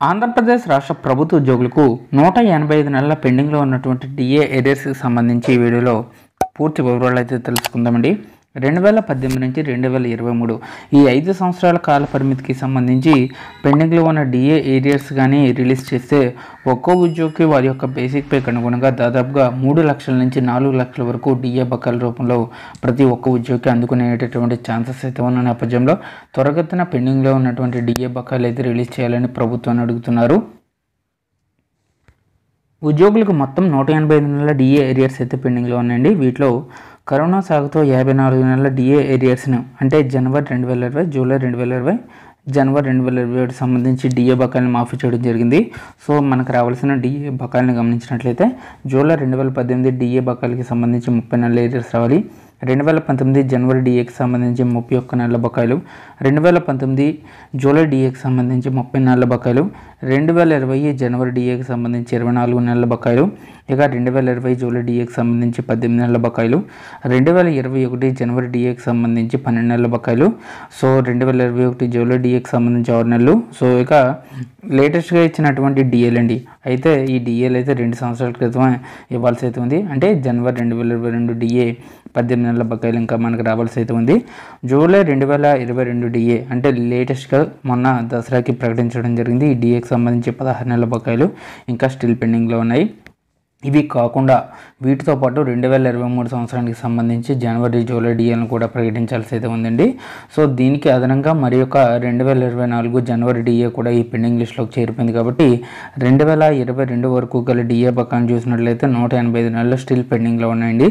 ఆంధ్రప్రదేశ్ రాష్ట్ర ప్రభుత్వ ఉద్యోగులకు 185 నెలల పెండింగ్లో ఉన్నటువంటి డిఏ ఎరియర్స్కి సంబంధించి ఈ వీడియోలో పూర్తి వివరాలు అయితే తెలుసుకుందామండి. 2018 నుంచి 2023 ఈ 5 సంవత్సరాల కాల పరిమితికి సంబంధించి పెండింగ్లో ఉన్న డిఏ ఏరియర్స్ కానీ రిలీజ్ చేస్తే ఒక్కో ఉద్యోగికి వారి యొక్క బేసిక్ పేకి అనుగుణంగా దాదాపుగా 3 లక్షల నుంచి 4 లక్షల వరకు డిఏ బకాయిల రూపంలో ప్రతి ఒక్క ఉద్యోగికి అందుకునేటటువంటి ఛాన్సెస్ అయితే ఉన్న నేపథ్యంలో త్వరగతిన పెండింగ్లో ఉన్నటువంటి డిఏ బకాయిలు అయితే రిలీజ్ చేయాలని ప్రభుత్వాన్ని అడుగుతున్నారు. ఉద్యోగులకు మొత్తం 185 నెలల డిఏ ఏరియర్స్ అయితే పెండింగ్లో ఉన్నాయండి. వీటిలో కరోనా సాగుతో 54 నెలల డిఏ ఏరియర్స్ను అంటే జనవరి 2020, జూలై 2020, జనవరి 2021 సంబంధించి డిఏ బకాయిలను మాఫీ చేయడం జరిగింది. సో మనకు రావాల్సిన డిఏ బకాయిలను గమనించినట్లయితే జూలై 2018 డిఏ బకాయిలకి సంబంధించి 30 నెలల ఏరియర్స్ రావాలి. 2019 జనవరి డిఏకి సంబంధించి 31 నెలల బకాయిలు, 2019 జూలై డిఏకి సంబంధించి 30 నెలల బకాయిలు, 2020 జనవరి డిఏకి సంబంధించి 24 నెలల బకాయిలు, ఇక 2020 జూలై డిఏకి సంబంధించి 18 నెలల బకాయిలు, 2021 జనవరి డిఏకి సంబంధించి 12 నెలల బకాయిలు, సో 2021 జూలై డిఏకి సంబంధించి 6 నెలలు. సో ఇక లేటెస్ట్గా ఇచ్చినటువంటి డిఏలు అండి. అయితే ఈ డిఏలు అయితే 2 సంవత్సరాల క్రితం ఇవ్వాల్సి అయితే ఉంది. అంటే జనవరి 2022 డిఏ 18 నెలల బకాయిలు ఇంకా మనకు రావాల్సి అయితే ఉంది. జూలై 2022 డిఏ అంటే లేటెస్ట్గా మొన్న దసరాకి ప్రకటించడం జరిగింది. ఈ డిఏకి సంబంధించి 16 నెలల బకాయిలు ఇంకా స్టిల్ పెండింగ్లో ఉన్నాయి. ఇవి కాకుండా వీటితో పాటు 2023 సంవత్సరానికి సంబంధించి జనవరి జూలై డిఏలను కూడా ప్రకటించాల్సి అయితే ఉందండి. సో దీనికి అదనంగా మరి యొక్క 2024 జనవరి డిఏ కూడా ఈ పెండింగ్ లిస్టులోకి చేరిపోయింది. కాబట్టి 2022 వరకు గల డిఏ బకాయిని చూసినట్లయితే 185 నెలలు స్టిల్ పెండింగ్లో ఉన్నాయండి.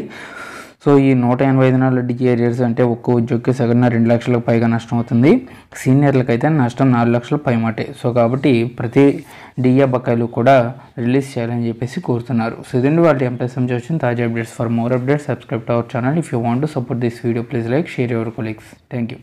సో ఈ 185 నెలల డిఏ ఏరియర్స్ అంటే ఒక్క ఉద్యోగికి సగటున 2 లక్షలకు పైగా నష్టం అవుతుంది. సీనియర్లకు అయితే నష్టం 4 లక్షల పైమాటే. సో కాబట్టి ప్రతి డిఏ బకాయిలు కూడా రిలీజ్ చేయాలని చెప్పేసి కోరుతున్నారు. సో ఇదండి వాళ్ళ ఎంప్లాయీస్ సంబంధించిన తాజా updates. For more updates subscribe to our channel. If you want to support this video please like, share your colleagues. Thank you.